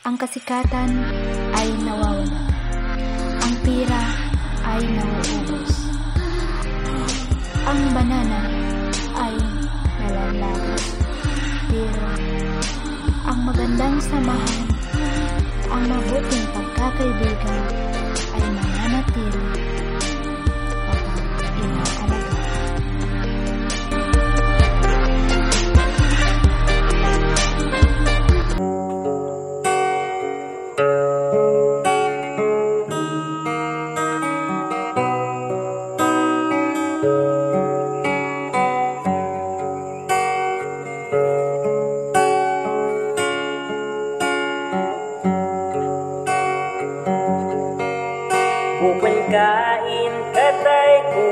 Ang kasikatan ay nawawala. Ang pira ay nauubos. Ang banana ay nalalagas. Pero ang magandang samahan, ang mabuting pagkakaibigan ay mananatili kapag inaalaga. Bukal kain katay ko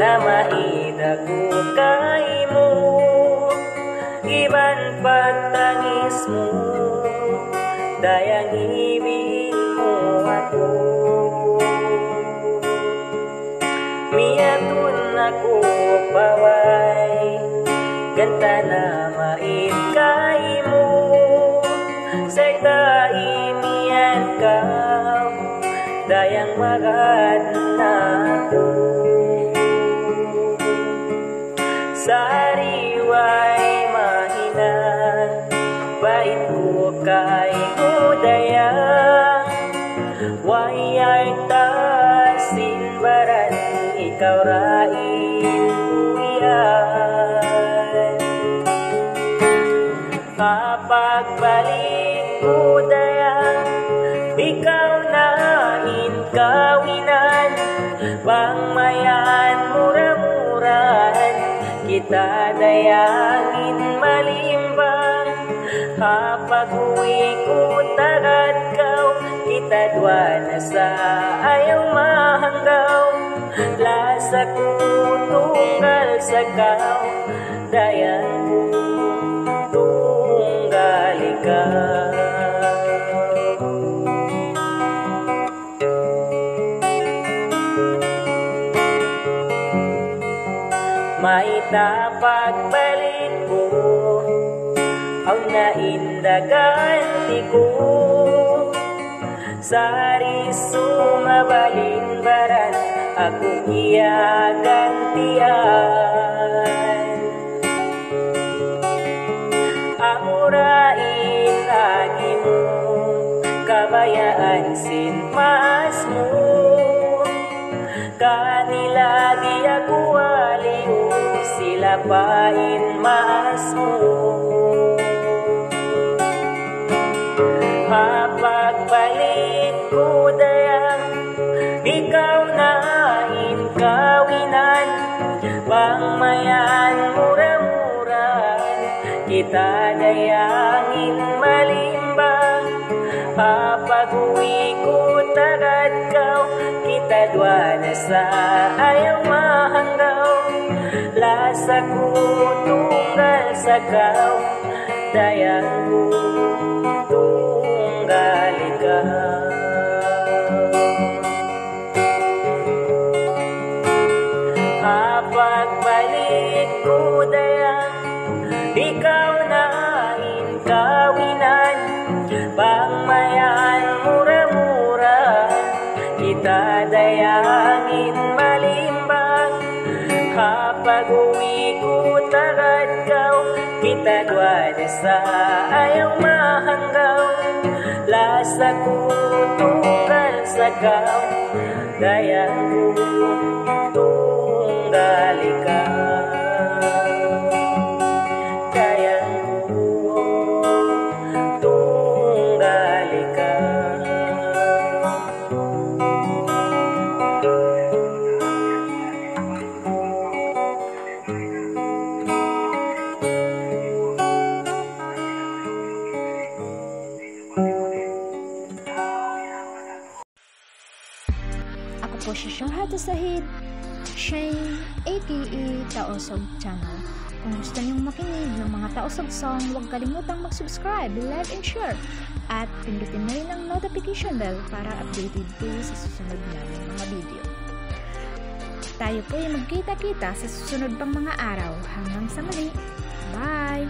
na maida ko kay mo, iban pagtangis mo, dayang ibig mo ako. Miyatun ako paway, ganta na maid kay mo, sa taimian ka, dayang magad na ako. Sariway mahina, bait ko kay udaya, wayay tasin baran, ikaw rain uyan. Kapagbalik udaya, ikaw na kawinan, pangmayan mura-muran, kita dayangin malimbang. Kapag uwi ko tagad kau, kita dua na sa ayaw mahanggaw. Lasa ko tunggal sa kau, dayang ko tunggal ikaw. Maitapagbalik ko ang naindaganti ko, sari sumabalin baran, akong iyagantian. Amurain lagi mo, kabayaan sinmas mo, kanila di ako aliw, sila pain mas mo. Mapagbalik ko dayang, ikaw na kawinan, pangmayan mura-muran, kita dayangin malimbang. Kapag uwi ko tagad kau, kita dua na sa ayaw mahanggaw. Lasa ko tunggal sa kau, dayang ko tunggal ikaw. Kapagbalik ko dayang, ikaw na kawinan, pangmayan mura-mura, kita dayangin malimbang. Kapag uwi ko tagad kau, kita dua na sa ayaw mahanggaw. Lasa ko tunggal sa kau, dayang ko tunggal ikaw. Ako po si Shahada Sahid, Shane, aka Taosog Channel. Kung gusto niyong makinig ng mga Taosog song, huwag kalimutang mag-subscribe, like, and share. At pindutin na rin ang notification bell para updated kayo sa susunod namin mga video. Tayo po ay magkita-kita sa susunod pang mga araw. Hanggang sa muli. Bye!